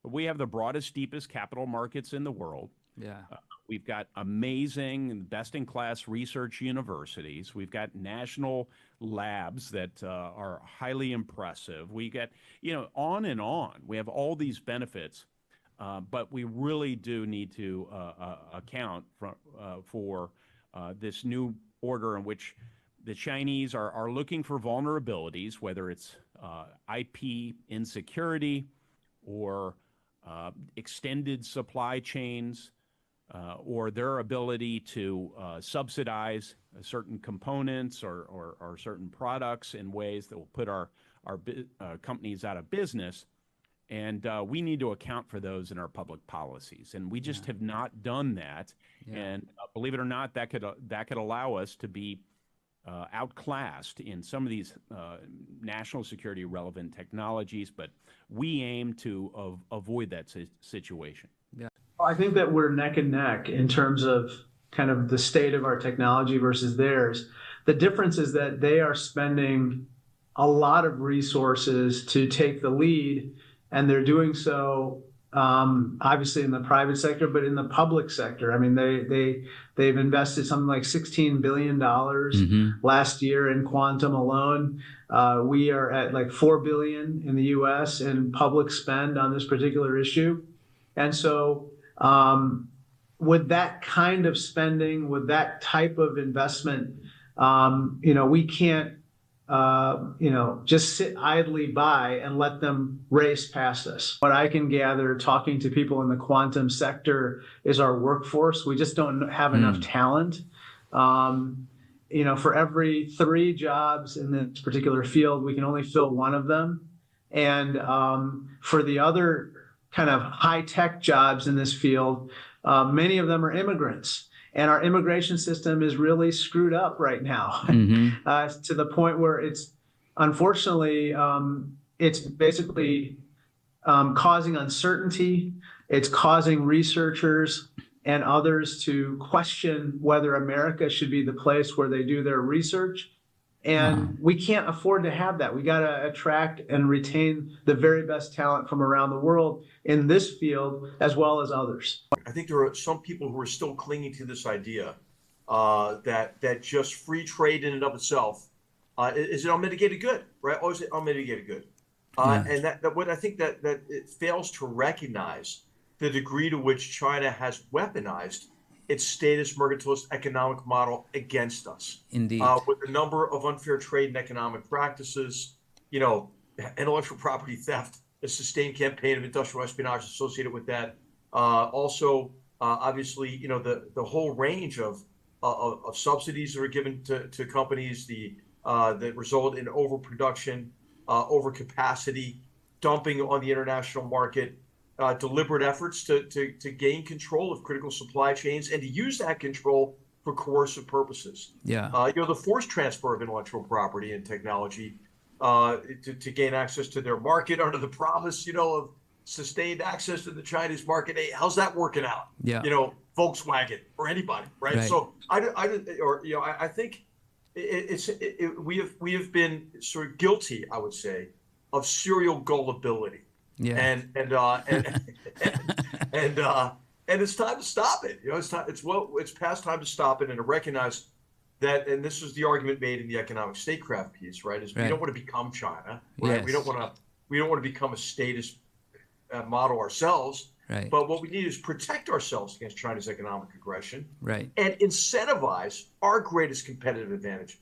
We have the broadest, deepest capital markets in the world. Yeah. We've got amazing and best-in-class research universities. We've got national labs that are highly impressive. We get, on and on. We have all these benefits, but we really do need to account for this new order in which the Chinese are looking for vulnerabilities, whether it's IP insecurity or extended supply chains, or their ability to subsidize certain components or certain products in ways that will put our companies out of business. And we need to account for those in our public policies. And we just have not done that. Yeah. And believe it or not, that could allow us to be outclassed in some of these national security relevant technologies. But we aim to avoid that situation. Yeah. I think that we're neck and neck in terms of kind of the state of our technology versus theirs. The difference is that they are spending a lot of resources to take the lead, and they're doing so obviously in the private sector, but in the public sector. I mean, they've invested something like $16 billion last year in quantum alone. We are at like $4 billion in the U.S. in public spend on this particular issue. And so with that kind of spending, with that type of investment, we can't, just sit idly by and let them race past us. What I can gather talking to people in the quantum sector is our workforce. We just don't have enough talent. For every 3 jobs in this particular field, we can only fill 1 of them. And for the other kind of high-tech jobs in this field, many of them are immigrants. And our immigration system is really screwed up right now to the point where it's, unfortunately, it's basically causing uncertainty. It's causing researchers and others to question whether America should be the place where they do their research. And we can't afford to have that. We got to attract and retain the very best talent from around the world in this field, as well as others. I think there are some people who are still clinging to this idea that just free trade in and of itself is an unmitigated good, right? Or is it unmitigated good? And that what I think that it fails to recognize the degree to which China has weaponized its status mercantilist economic model against us. Indeed. With a number of unfair trade and economic practices, intellectual property theft, a sustained campaign of industrial espionage associated with that. Also, obviously, the whole range of subsidies that are given to companies, that result in overproduction, overcapacity, dumping on the international market, deliberate efforts to gain control of critical supply chains and to use that control for coercive purposes. Yeah. The forced transfer of intellectual property and technology to gain access to their market under the promise, of sustained access to the Chinese market. Hey, how's that working out? Yeah. Volkswagen or anybody, right? So I think we have been sort of guilty, I would say, of serial gullibility. Yeah. And it's time to stop it. It's past time to stop it and to recognize that. And this was the argument made in the economic statecraft piece, right? Is we don't want to become China, right? Yes. We don't want to become a statist model ourselves. Right. But what we need is protect ourselves against China's economic aggression. Right. And incentivize our greatest competitive advantage.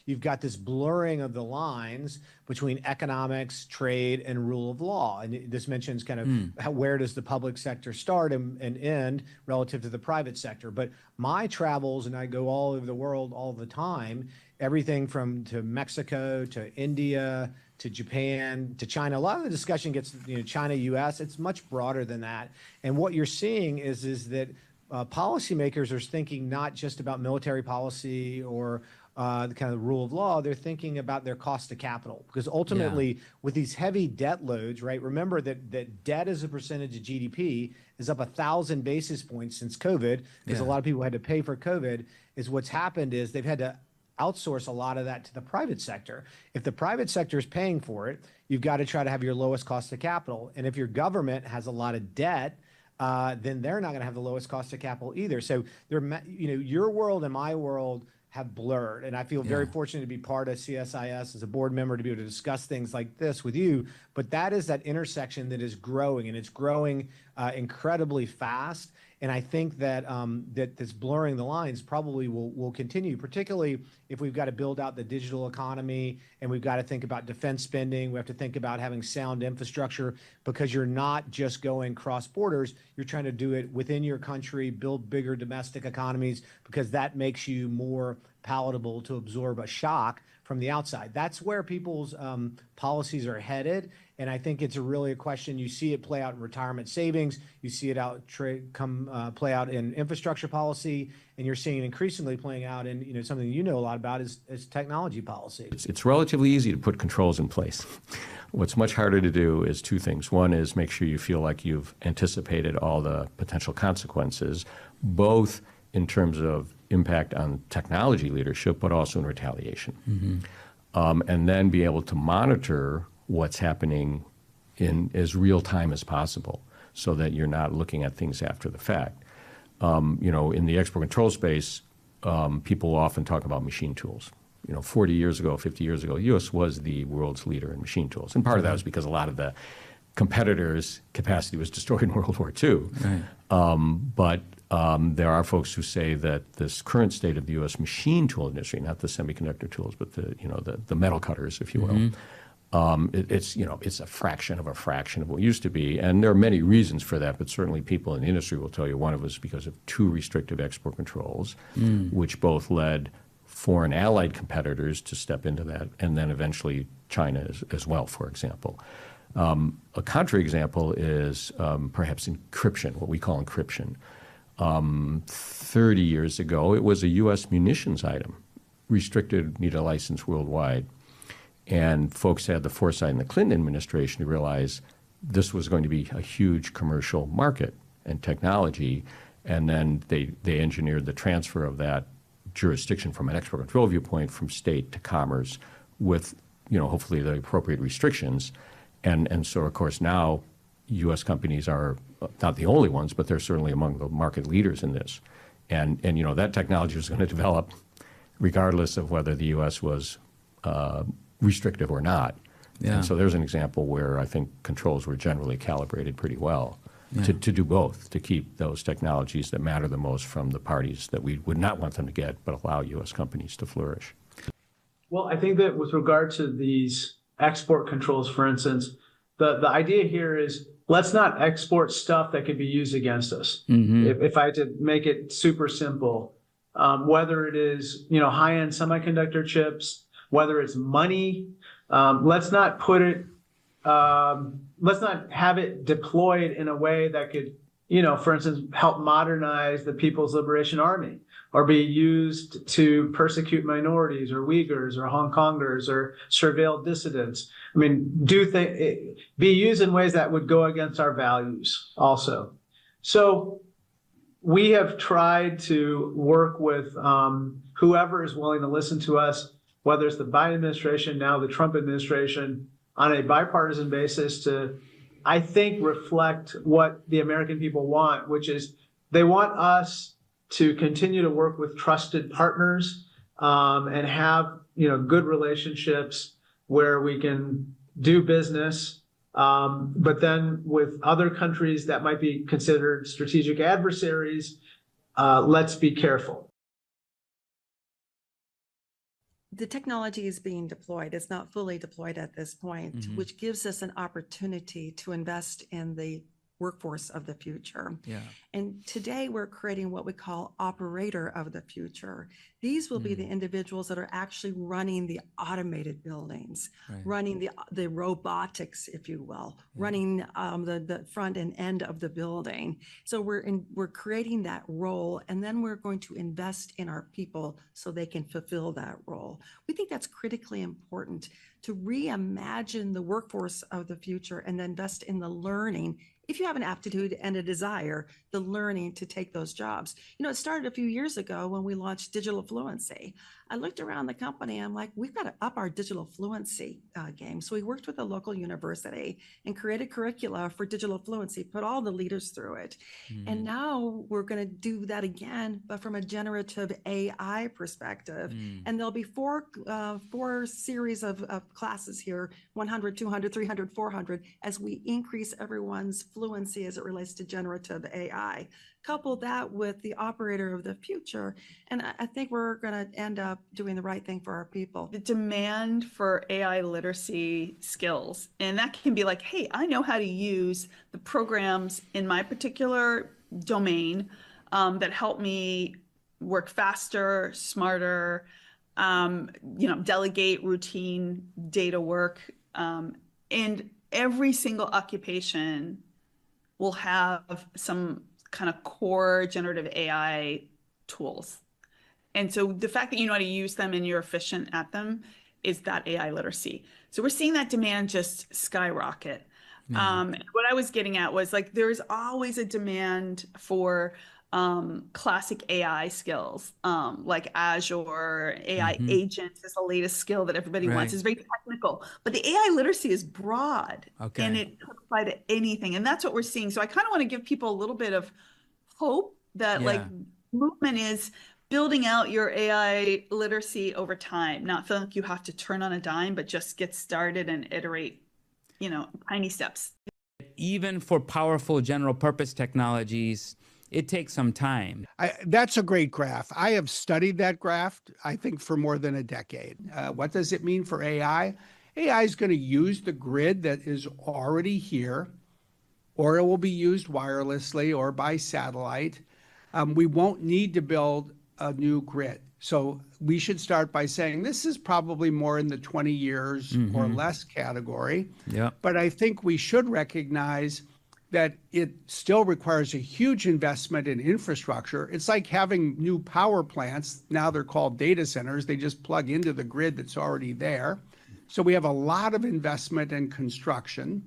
You've got this blurring of the lines between economics, trade, and rule of law. And this mentions kind of where does the public sector start and end relative to the private sector. But my travels, and I go all over the world all the time, everything to Mexico, to India, to Japan, to China. A lot of the discussion gets, China, U.S. It's much broader than that. And what you're seeing is that policymakers are thinking not just about military policy or the kind of rule of law. They're thinking about their cost of capital, because ultimately with these heavy debt loads, right? Remember that debt as a percentage of GDP is up 1,000 basis points since COVID, because a lot of people had to pay for COVID. Is what's happened is they've had to outsource a lot of that to the private sector. If the private sector is paying for it, you've got to try to have your lowest cost of capital. And if your government has a lot of debt, then they're not going to have the lowest cost of capital either. So your world and my world have blurred. And I feel very fortunate to be part of CSIS as a board member, to be able to discuss things like this with you. But that is that intersection that is growing, and it's growing incredibly fast. And I think that that this blurring the lines probably will continue, particularly if we've got to build out the digital economy, and we've got to think about defense spending. We have to think about having sound infrastructure, because you're not just going cross borders. You're trying to do it within your country, build bigger domestic economies, because that makes you more palatable to absorb a shock from the outside. That's where people's policies are headed. And I think it's really a question. You see it play out in retirement savings. You see it play out in infrastructure policy, and you're seeing it increasingly playing out in something you know a lot about is technology policy. It's relatively easy to put controls in place. What's much harder to do is two things. One is make sure you feel like you've anticipated all the potential consequences, both in terms of impact on technology leadership, but also in retaliation. And then be able to monitor what's happening in as real time as possible, so that you're not looking at things after the fact. In the export control space, people often talk about machine tools. 40 years ago, 50 years ago, the U.S. was the world's leader in machine tools. And part of that was because a lot of the competitors' capacity was destroyed in World War II. But there are folks who say that this current state of the U.S. machine tool industry, not the semiconductor tools, but the metal cutters, if you will, it's a fraction of what it used to be. And there are many reasons for that, but certainly people in the industry will tell you one of it is because of too restrictive export controls, which both led foreign allied competitors to step into that, and then eventually China as well, for example. A counterexample is perhaps encryption, what we call encryption. 30 years ago, it was a U.S. munitions item, restricted, needed a license worldwide. And folks had the foresight in the Clinton administration to realize this was going to be a huge commercial market and technology. And then they engineered the transfer of that jurisdiction from an export control viewpoint from state to commerce with, hopefully the appropriate restrictions. And so, of course, now U.S. companies are not the only ones, but they're certainly among the market leaders in this. And that technology was going to develop regardless of whether the U.S. was restrictive or not. And so there's an example where I think controls were generally calibrated pretty well to do both, to keep those technologies that matter the most from the parties that we would not want them to get, but allow U.S. companies to flourish. Well, I think that with regard to these export controls, for instance, the idea here is let's not export stuff that could be used against us. If I had to make it super simple, whether it is high-end semiconductor chips, whether it's money, let's not put it, let's not have it deployed in a way that could, for instance, help modernize the People's Liberation Army, or be used to persecute minorities or Uyghurs or Hong Kongers or surveil dissidents. I mean, be used in ways that would go against our values also. So we have tried to work with whoever is willing to listen to us, whether it's the Biden administration, now the Trump administration, on a bipartisan basis to, I think, reflect what the American people want, which is they want us to continue to work with trusted partners and have good relationships where we can do business, but then with other countries that might be considered strategic adversaries, let's be careful. The technology is being deployed. It's not fully deployed at this point, which gives us an opportunity to invest in the workforce of the future. And today we're creating what we call operator of the future. These will be the individuals that are actually running the automated buildings, running the robotics, if you will, running the front and end of the building. So we're creating that role, and then we're going to invest in our people so they can fulfill that role. We think that's critically important to reimagine the workforce of the future and invest in the learning if you have an aptitude and a desire, the learning to take those jobs. It started a few years ago when we launched digital fluency. I looked around the company, I'm like, we've got to up our digital fluency game. So we worked with a local university and created curricula for digital fluency, put all the leaders through it. And now we're going to do that again, but from a generative AI perspective. And there'll be four series of classes here, 100, 200, 300, 400, as we increase everyone's fluency as it relates to generative AI. Couple that with the operator of the future, and I think we're going to end up doing the right thing for our people. The demand for AI literacy skills, and that can be like, hey, I know how to use the programs in my particular domain that help me work faster, smarter, delegate routine data work. And every single occupation will have some kind of core generative AI tools. And so the fact that you know how to use them and you're efficient at them is that AI literacy. So we're seeing that demand just skyrocket. And what I was getting at was like, there's always a demand for classic AI skills, like Azure, AI agents is the latest skill that everybody wants. It's very technical, but the AI literacy is broad and it could apply to anything. And that's what we're seeing. So I kind of want to give people a little bit of hope that like movement is building out your AI literacy over time, not feeling like you have to turn on a dime, but just get started and iterate, tiny steps. Even for powerful general purpose technologies, it takes some time. That's a great graph. I have studied that graph, I think, for more than a decade. What does it mean for AI? AI is going to use the grid that is already here, or it will be used wirelessly or by satellite. We won't need to build a new grid. So we should start by saying this is probably more in the 20 years or less category. But I think we should recognize that it still requires a huge investment in infrastructure. It's like having new power plants. Now they're called data centers. They just plug into the grid that's already there. So we have a lot of investment in construction.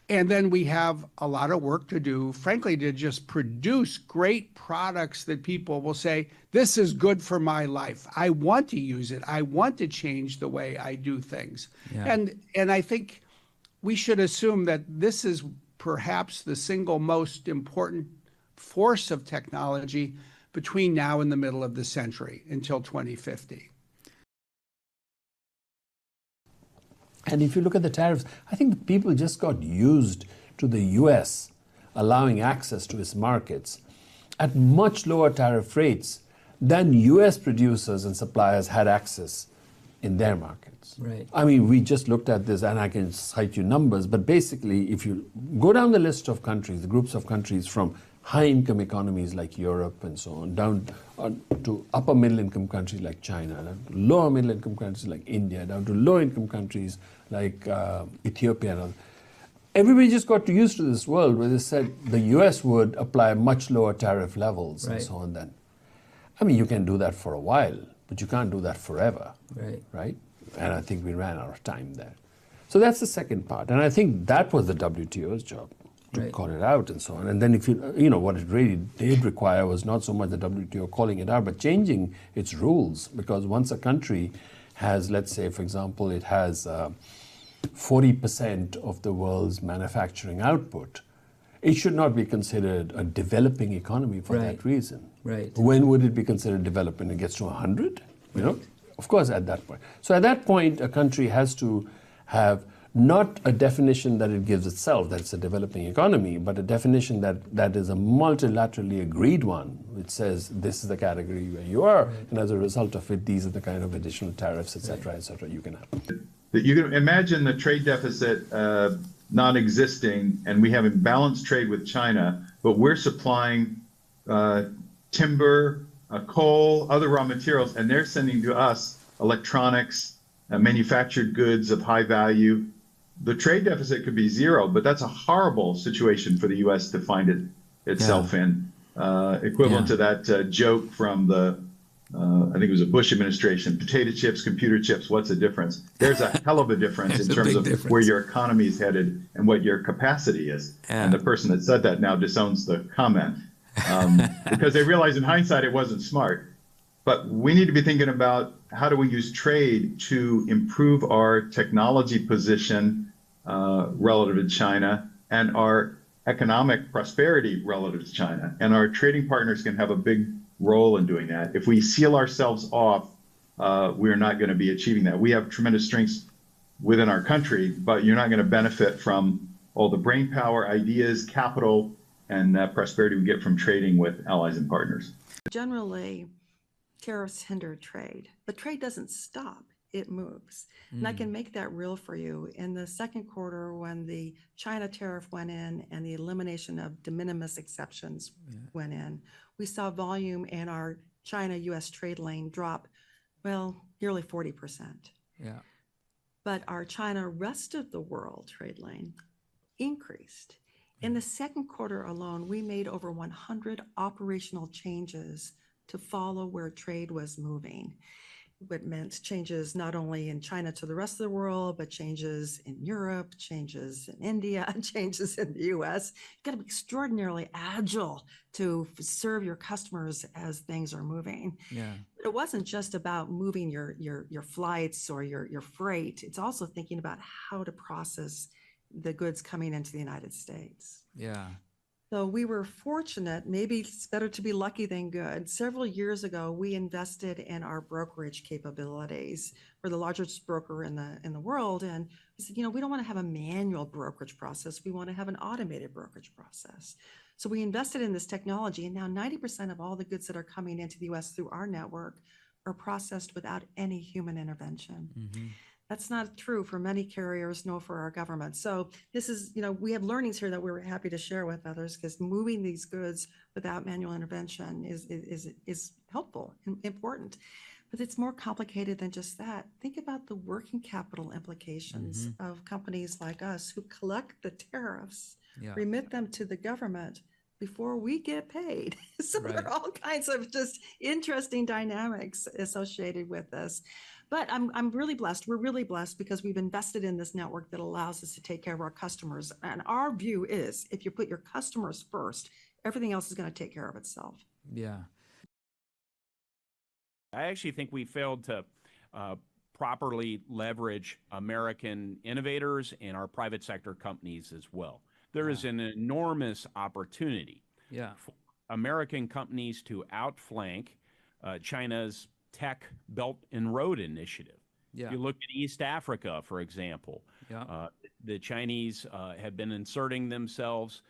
And then we have a lot of work to do, frankly, to just produce great products that people will say, this is good for my life. I want to use it. I want to change the way I do things. And I think we should assume that this is perhaps the single most important force of technology between now and the middle of the century until 2050. And if you look at the tariffs, I think people just got used to the US allowing access to its markets at much lower tariff rates than US producers and suppliers had access in their markets. I mean, we just looked at this, and I can cite you numbers, but basically, if you go down the list of countries, the groups of countries from high-income economies like Europe and so on, down to upper middle-income countries like China, down to lower middle-income countries like India, down to low-income countries like Ethiopia. And everybody just got used to this world where they said the US would apply much lower tariff levels and so on then. I mean, you can do that for a while, but you can't do that forever, right? And I think we ran out of time there. So that's the second part. And I think that was the WTO's job, to call it out and so on. And then if what it really did require was not so much the WTO calling it out, but changing its rules. Because once a country has, let's say, for example, it has 40% of the world's manufacturing output, it should not be considered a developing economy for that reason. When would it be considered developing? It gets to 100, Of course, at that point. So at that point, a country has to have not a definition that it gives itself, that it's a developing economy, but a definition that is a multilaterally agreed one, which says this is the category where you are, and as a result of it, these are the kind of additional tariffs, et cetera, you can have. You can imagine the trade deficit non-existing, and we have imbalanced trade with China, but we're supplying timber, coal, other raw materials, and they're sending to us electronics, manufactured goods of high value. The trade deficit could be zero, but that's a horrible situation for the U.S. to find itself in. Equivalent to that joke from the I think it was a Bush administration, potato chips, computer chips, what's the difference? There's a hell of a difference in terms of where your economy is headed and what your capacity is. And the person that said that now disowns the comment because they realize in hindsight it wasn't smart. But we need to be thinking about how do we use trade to improve our technology position relative to China and our economic prosperity relative to China. And our trading partners can have a big role in doing that. If we seal ourselves off, we're not going to be achieving that. We have tremendous strengths within our country, but you're not going to benefit from all the brain power, ideas, capital, and prosperity we get from trading with allies and partners. Generally, tariffs hinder trade, but trade doesn't stop, it moves. And I can make that real for you. In the second quarter, when the China tariff went in and the elimination of de minimis exceptions went in, we saw volume in our China-US trade lane drop, well, nearly 40%. Yeah. But our China rest of the world trade lane increased. In the second quarter alone, we made over 100 operational changes to follow where trade was moving. It meant changes not only in China to the rest of the world, but changes in Europe, changes in India, changes in the US. You've got to be extraordinarily agile to serve your customers as things are moving. Yeah. It wasn't just about moving your flights or your freight. It's also thinking about how to process the goods coming into the United States. Yeah. So we were fortunate, maybe it's better to be lucky than good. Several years ago, we invested in our brokerage capabilities. We're the largest broker in the world. And we said, we don't want to have a manual brokerage process. We want to have an automated brokerage process. So we invested in this technology, and now 90% of all the goods that are coming into the US through our network are processed without any human intervention. Mm-hmm. That's not true for many carriers, nor for our government. So this is, we have learnings here that we're happy to share with others, because moving these goods without manual intervention is helpful and important. But it's more complicated than just that. Think about the working capital implications of companies like us who collect the tariffs, remit them to the government before we get paid. So there are all kinds of just interesting dynamics associated with this. But I'm really blessed. We're really blessed because we've invested in this network that allows us to take care of our customers. And our view is, if you put your customers first, everything else is going to take care of itself. Yeah. I actually think we failed to properly leverage American innovators and our private sector companies as well. There is an enormous opportunity for American companies to outflank China's Tech Belt and Road Initiative. Yeah. If you look at East Africa, for example, the Chinese have been inserting themselves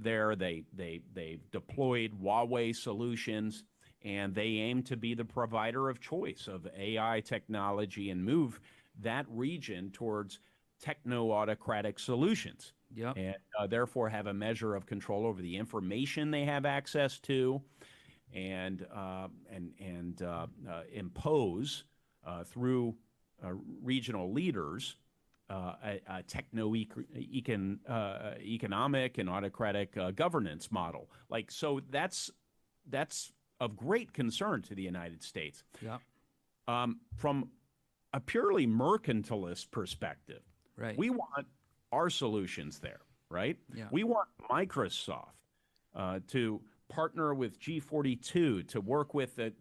there. They deployed Huawei solutions, and they aim to be the provider of choice of AI technology and move that region towards techno-autocratic solutions. And therefore have a measure of control over the information they have access to, and impose through regional leaders a techno-economic and autocratic governance model. So that's of great concern to the United States. From a purely mercantilist perspective, we want our solutions there, right? We want Microsoft to partner with G42 to work with the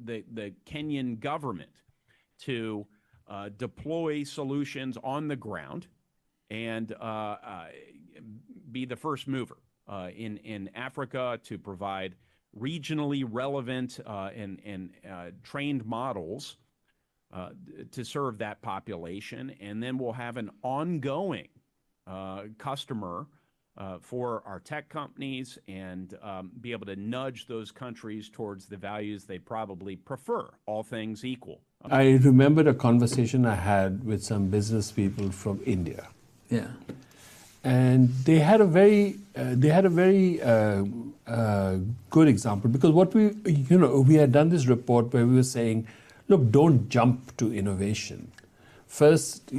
Kenyan government to deploy solutions on the ground and be the first mover in Africa to provide regionally relevant and trained models to serve that population. And then we'll have an ongoing customer for our tech companies and be able to nudge those countries towards the values they probably prefer, all things equal. I remembered a conversation I had with some business people from India. And they had a very good example, because what we had done this report where we were saying, look, don't jump to innovation. First,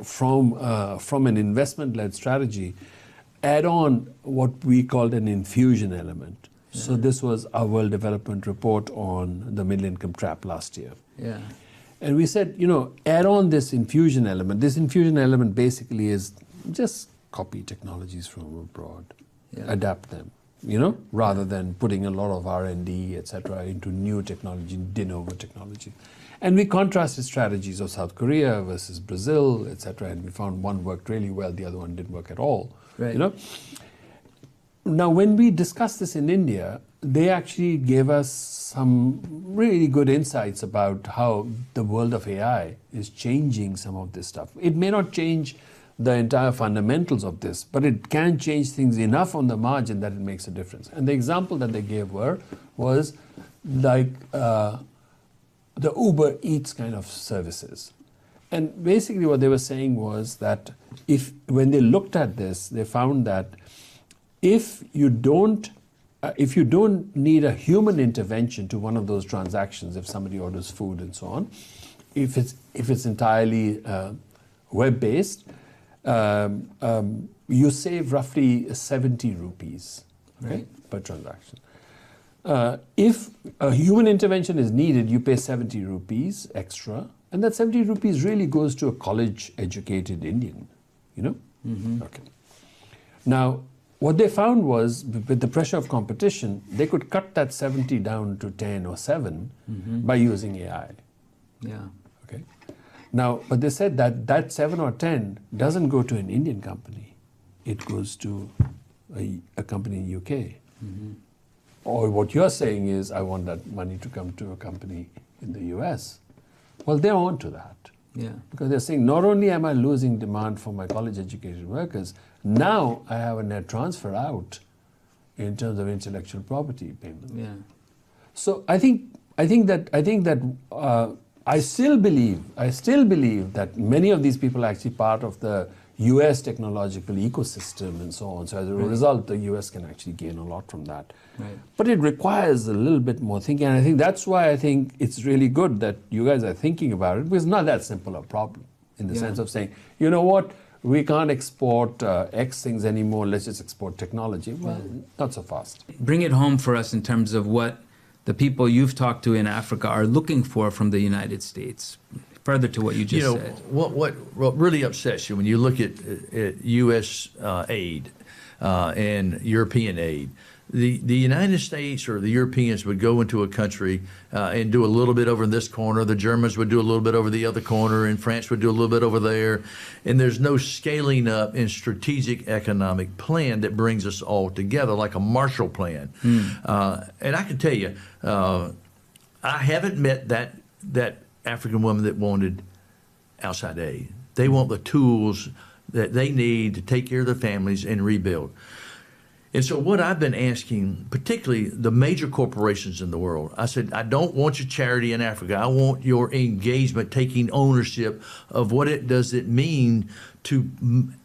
from an investment-led strategy, add on what we called an infusion element. So this was our World Development Report on the middle income trap last year. Yeah. And we said, add on this infusion element. This infusion element basically is just copy technologies from abroad, adapt them, rather than putting a lot of R&D, et cetera, into new technology, de novo technology. And we contrasted strategies of South Korea versus Brazil, et cetera, and we found one worked really well, the other one didn't work at all. Right. Now, when we discussed this in India, they actually gave us some really good insights about how the world of AI is changing some of this stuff. It may not change the entire fundamentals of this, but it can change things enough on the margin that it makes a difference. And the example that they gave was like the Uber Eats kind of services. And basically what they were saying was that when they looked at this, they found that if you don't need a human intervention to one of those transactions, if somebody orders food and so on, if it's entirely web-based, you save roughly 70 rupees, okay, per transaction. If a human intervention is needed, you pay 70 rupees extra, and that 70 rupees really goes to a college-educated Indian, Okay. Now, what they found was, with the pressure of competition, they could cut that 70 down to 10 or 7 by using AI. Yeah. Okay. Now, but they said that 7 or 10 doesn't go to an Indian company. It goes to a company in UK. Or what you're saying is, I want that money to come to a company in the US. Well, they're on to that. Yeah. Because they're saying, not only am I losing demand for my college-educated workers, now I have a net transfer out in terms of intellectual property payment. Yeah. So I still believe that many of these people are actually part of the US technological ecosystem and so on. So as a result, the US can actually gain a lot from that. Right. But it requires a little bit more thinking. And I think that's why I think it's really good that you guys are thinking about it, because it's not that simple a problem in the sense of saying, you know what, we can't export X things anymore, let's just export technology. Well, not so fast. Bring it home for us in terms of what the people you've talked to in Africa are looking for from the United States, further to what you just said. What really upsets you when you look at U.S. aid and European aid, the United States or the Europeans would go into a country and do a little bit over in this corner, the Germans would do a little bit over the other corner, and France would do a little bit over there, and there's no scaling up in strategic economic plan that brings us all together like a Marshall Plan. And I can tell you, I haven't met that African woman that wanted outside aid. They want the tools that they need to take care of their families and rebuild. And so what I've been asking, particularly the major corporations in the world, I said, I don't want your charity in Africa. I want your engagement, taking ownership of what it does it mean to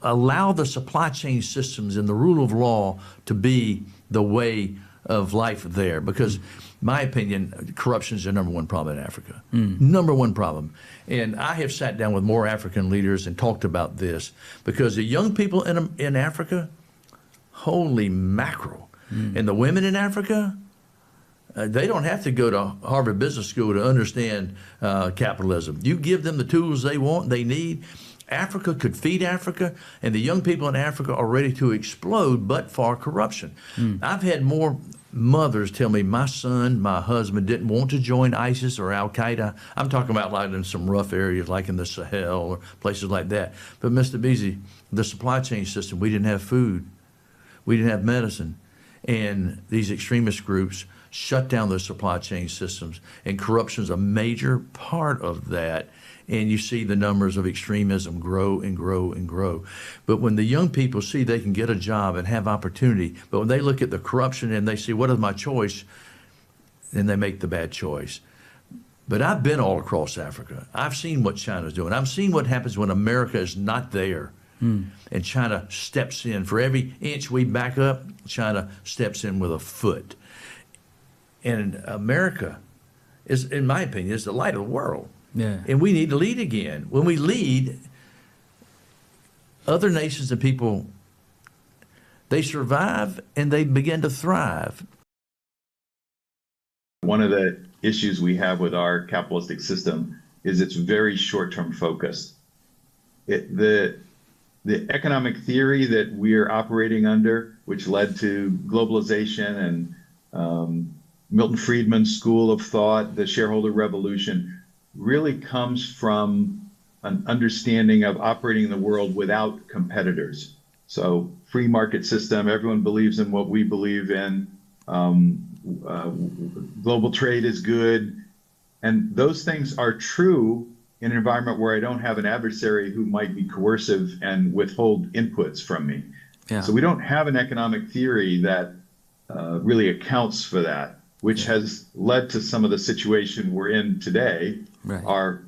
allow the supply chain systems and the rule of law to be the way of life there. Because my opinion, corruption is the number one problem in Africa. Number one problem. And I have sat down with more African leaders and talked about this, because the young people in Africa, holy mackerel. And the women in Africa, they don't have to go to Harvard Business School to understand capitalism. You give them the tools they want, they need. Africa could feed Africa, and the young people in Africa are ready to explode but for corruption. I've had more mothers tell me, my son, my husband didn't want to join ISIS or Al-Qaeda. I'm talking about like in some rough areas like in the Sahel or places like that. But Mr. Beasy, the supply chain system, we didn't have food. We didn't have medicine. And these extremist groups shut down the supply chain systems, and corruption is a major part of that. And you see the numbers of extremism grow and grow and grow. But when the young people see they can get a job and have opportunity, but when they look at the corruption and they see, what is my choice? Then they make the bad choice. But I've been all across Africa. I've seen what China's doing. I've seen what happens when America is not there. And China steps in. For every inch we back up, China steps in with a foot. And America is, in my opinion, is the light of the world. Yeah. And we need to lead again. When we lead, other nations and people, they survive and they begin to thrive. one of the issues we have with our capitalistic system is it's very short-term focused. The economic theory that we're operating under, which led to globalization and Milton Friedman's school of thought, the shareholder revolution, really comes from an understanding of operating in the world without competitors. So free market system, everyone believes in what we believe in. Global trade is good. And those things are true in an environment where I don't have an adversary who might be coercive and withhold inputs from me. Yeah. So we don't have an economic theory that really accounts for that, which has led to some of the situation we're in today. Right. Our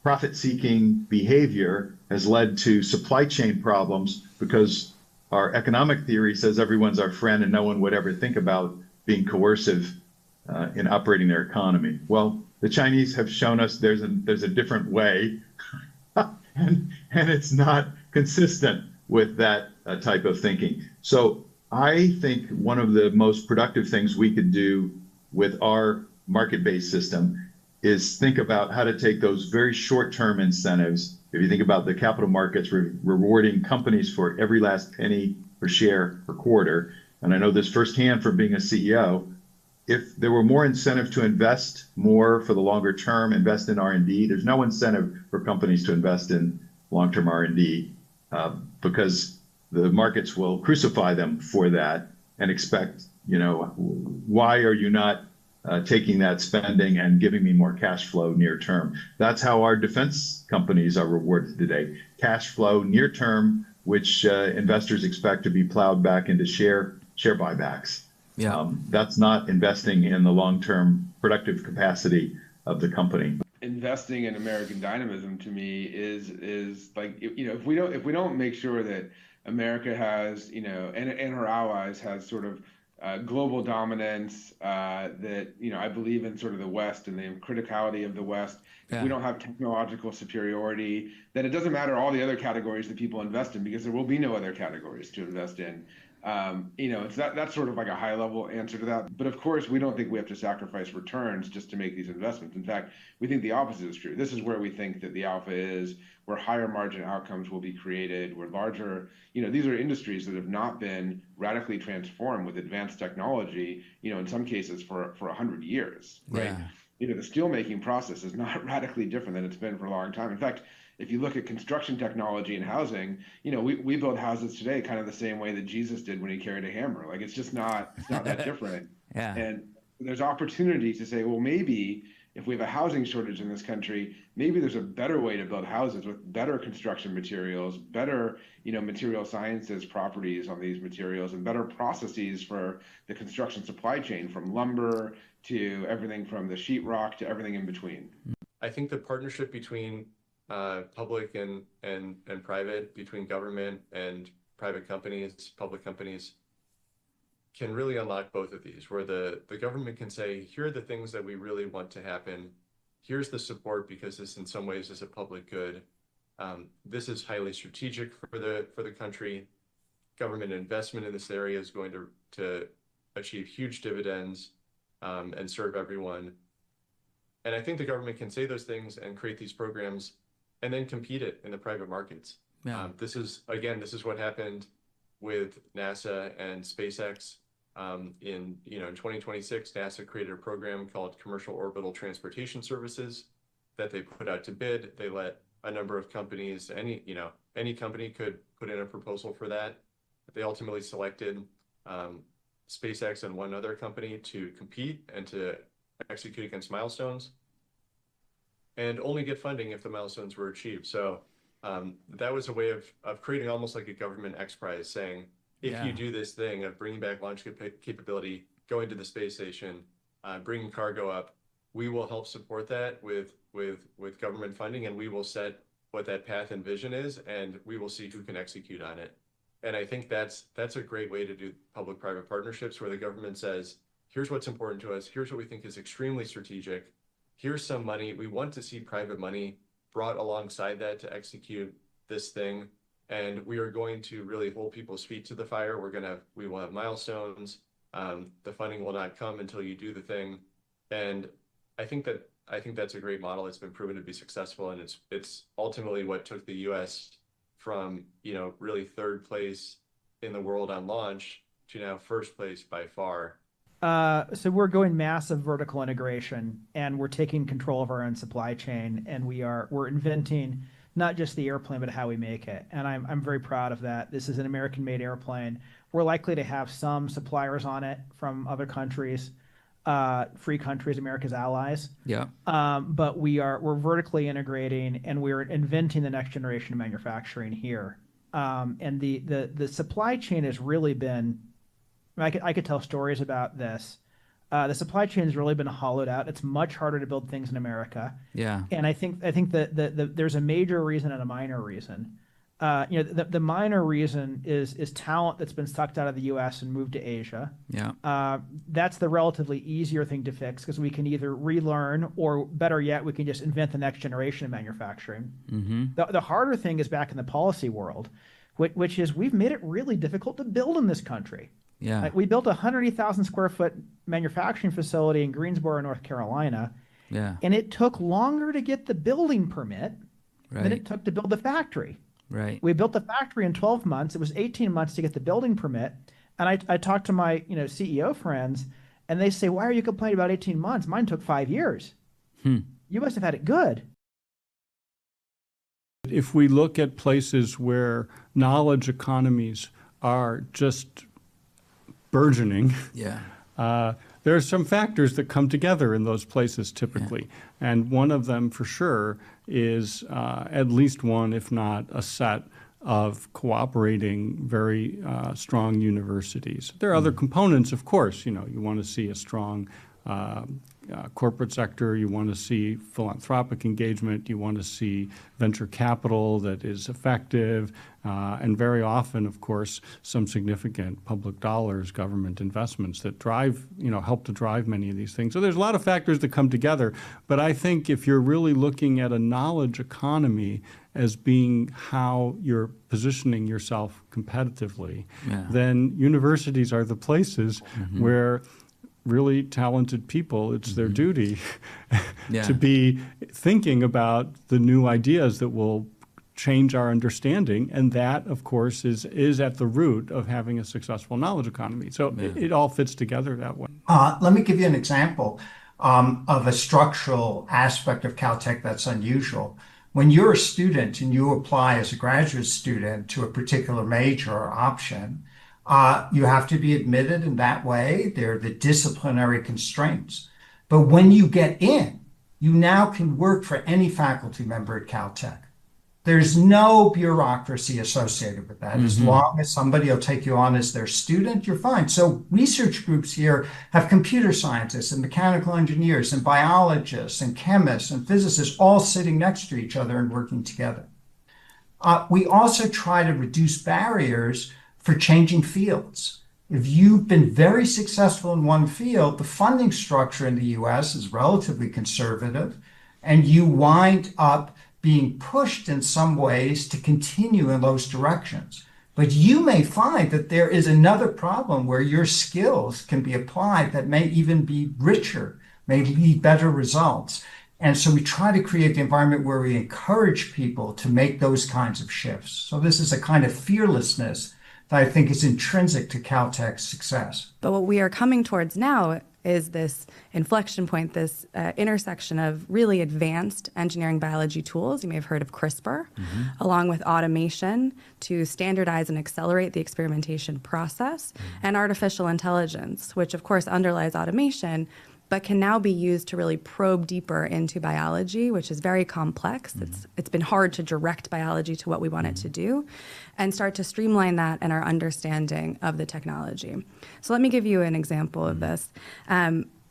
profit-seeking behavior has led to supply chain problems because our economic theory says everyone's our friend and no one would ever think about being coercive in operating their economy. Well, the Chinese have shown us there's a different way, and it's not consistent with that type of thinking. So I think one of the most productive things we could do with our market-based system is think about how to take those very short-term incentives. If you think about the capital markets rewarding companies for every last penny per share per quarter, and I know this firsthand from being a CEO, if there were more incentive to invest more for the longer term, invest in R&D, there's no incentive for companies to invest in long-term R&D because the markets will crucify them for that and expect, why are you not taking that spending and giving me more cash flow near term? That's how our defense companies are rewarded today. Cash flow near term, which investors expect to be plowed back into share buybacks. Yeah. That's not investing in the long-term productive capacity of the company. Investing in American dynamism to me is like, if we don't make sure that America has, and her allies has sort of global dominance, that, I believe in sort of the West and the criticality of the West. If we don't have technological superiority, then it doesn't matter all the other categories that people invest in because there will be no other categories to invest in. It's that's sort of like a high level answer to that. But of course, we don't think we have to sacrifice returns just to make these investments. In fact, we think the opposite is true. This is where we think that the alpha is, where higher margin outcomes will be created, where larger, these are industries that have not been radically transformed with advanced technology, in some cases for 100 years, right? Yeah. The steelmaking process is not radically different than it's been for a long time. In fact, if you look at construction technology and housing, we build houses today kind of the same way that Jesus did when he carried a hammer. Like it's not that different. Yeah. And there's opportunity to say, well, maybe if we have a housing shortage in this country, maybe there's a better way to build houses with better construction materials, better, material sciences properties on these materials, and better processes for the construction supply chain, from lumber to everything from the sheetrock to everything in between. I think the partnership between public and private, between government and private companies, public companies, can really unlock both of these, where the government can say, here are the things that we really want to happen. Here's the support because this in some ways is a public good. This is highly strategic for the country. Government investment in this area is going to achieve huge dividends and serve everyone. And I think the government can say those things and create these programs and then compete it in the private markets. Yeah. This is what happened with NASA and SpaceX. In 2026, NASA created a program called Commercial Orbital Transportation Services that they put out to bid. They let a number of companies, any company could put in a proposal for that. They ultimately selected SpaceX and one other company to compete and to execute against milestones, and only get funding if the milestones were achieved. So that was a way of creating almost like a government X Prize, saying, if you do this thing of bringing back launch capability, going to the space station, bringing cargo up, we will help support that with government funding, and we will set what that path and vision is, and we will see who can execute on it. And I think that's a great way to do public-private partnerships, where the government says, here's what's important to us, here's what we think is extremely strategic, here's some money. We want to see private money brought alongside that to execute this thing. And we are going to really hold people's feet to the fire. We will have milestones. The funding will not come until you do the thing. And I think that's a great model. It's been proven to be successful, and it's ultimately what took the U.S. from, really third place in the world on launch to now first place by far. So we're going massive vertical integration, and we're taking control of our own supply chain, and we're inventing not just the airplane, but how we make it. And I'm very proud of that. This is an American-made airplane. We're likely to have some suppliers on it from other countries, free countries, America's allies. Yeah. But we're vertically integrating, and we're inventing the next generation of manufacturing here. And the supply chain has really been, I could tell stories about this. The supply chain has really been hollowed out. It's much harder to build things in America. Yeah. And I think that there's a major reason and a minor reason. The minor reason is talent that's been sucked out of the U.S. and moved to Asia. Yeah. That's the relatively easier thing to fix, because we can either relearn, or better yet, we can just invent the next generation of manufacturing. Mm-hmm. The harder thing is back in the policy world, which is we've made it really difficult to build in this country. Yeah. Like, we built a 180,000 square foot manufacturing facility in Greensboro, North Carolina. Yeah. And it took longer to get the building permit than it took to build the factory. Right. We built the factory in 12 months. It was 18 months to get the building permit. And I talked to my CEO friends, and they say, why are you complaining about 18 months? Mine took 5 years. You must have had it good. If we look at places where knowledge economies are just burgeoning, there are some factors that come together in those places typically. And one of them for sure is at least one, if not a set of cooperating, very strong universities. There are other components, of course. You want to see a strong corporate sector, you want to see philanthropic engagement, you want to see venture capital that is effective, and very often, of course, some significant public dollars, government investments that drive, help to drive many of these things. So there's a lot of factors that come together, but I think if you're really looking at a knowledge economy as being how you're positioning yourself competitively, then universities are the places where really talented people, it's their duty to be thinking about the new ideas that will change our understanding. And that, of course, is at the root of having a successful knowledge economy. So it all fits together that way. Let me give you an example of a structural aspect of Caltech that's unusual. When you're a student and you apply as a graduate student to a particular major or option, you have to be admitted in that way. There are the disciplinary constraints. But when you get in, you now can work for any faculty member at Caltech. There's no bureaucracy associated with that. As long as somebody will take you on as their student, you're fine. So research groups here have computer scientists and mechanical engineers and biologists and chemists and physicists all sitting next to each other and working together. We also try to reduce barriers for changing fields. If you've been very successful in one field, the funding structure in the US is relatively conservative, and you wind up being pushed in some ways to continue in those directions. But you may find that there is another problem where your skills can be applied that may even be richer, may lead better results. And so we try to create the environment where we encourage people to make those kinds of shifts. So this is a kind of fearlessness that I think is intrinsic to Caltech's success. But what we are coming towards now is this inflection point, this intersection of really advanced engineering biology tools. You may have heard of CRISPR, along with automation to standardize and accelerate the experimentation process, and artificial intelligence, which of course underlies automation, but can now be used to really probe deeper into biology, which is very complex. It's been hard to direct biology to what we want it to do, and start to streamline that in our understanding of the technology. So let me give you an example of this.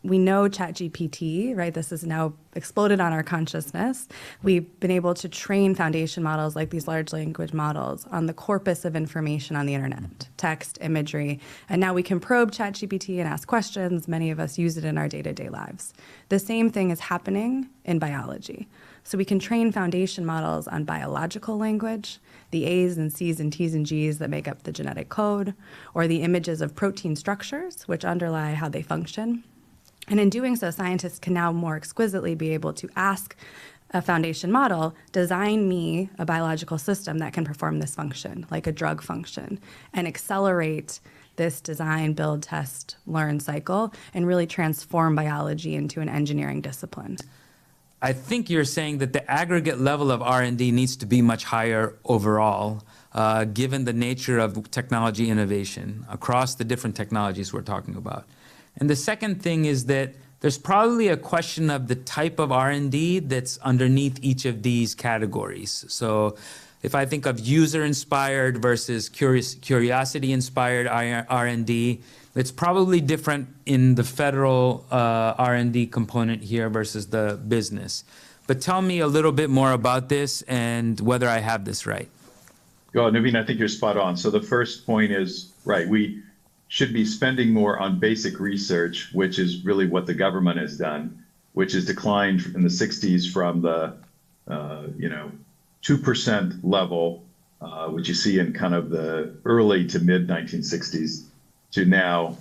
We know ChatGPT, right? This has now exploded on our consciousness. We've been able to train foundation models like these large language models on the corpus of information on the internet, text, imagery, and now we can probe ChatGPT and ask questions. Many of us use it in our day-to-day lives. The same thing is happening in biology. So we can train foundation models on biological language, the A's and C's and T's and G's that make up the genetic code, or the images of protein structures, which underlie how they function. And in doing so, scientists can now more exquisitely be able to ask a foundation model, design me a biological system that can perform this function, like a drug function, and accelerate this design, build, test, learn cycle, and really transform biology into an engineering discipline. I think you're saying that the aggregate level of R&D needs to be much higher overall, given the nature of technology innovation across the different technologies we're talking about. And the second thing is that there's probably a question of the type of R&D that's underneath each of these categories. So if I think of user-inspired versus curiosity-inspired R&D, it's probably different in the federal R&D component here versus the business. But tell me a little bit more about this and whether I have this right. Well, Navin, I think you're spot on. So the first point is, right, we should be spending more on basic research, which is really what the government has done, which has declined in the 60s from the 2% level, which you see in kind of the early to mid 1960s, to now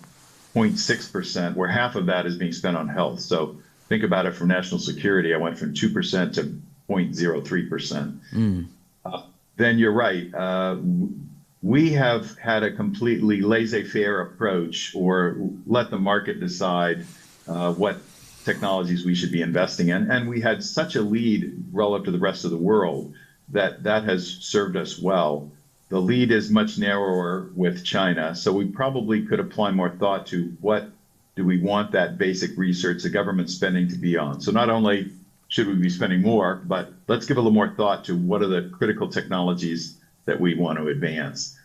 0.6%, where half of that is being spent on health. So think about it, from national security, I went from 2% to 0.03%. Then you're right. We have had a completely laissez-faire approach, or let the market decide what technologies we should be investing in. And we had such a lead relative to the rest of the world that has served us well. The lead is much narrower with China, so we probably could apply more thought to what do we want that basic research, the government spending, to be on. So not only should we be spending more, but let's give a little more thought to what are the critical technologies that we want to advance.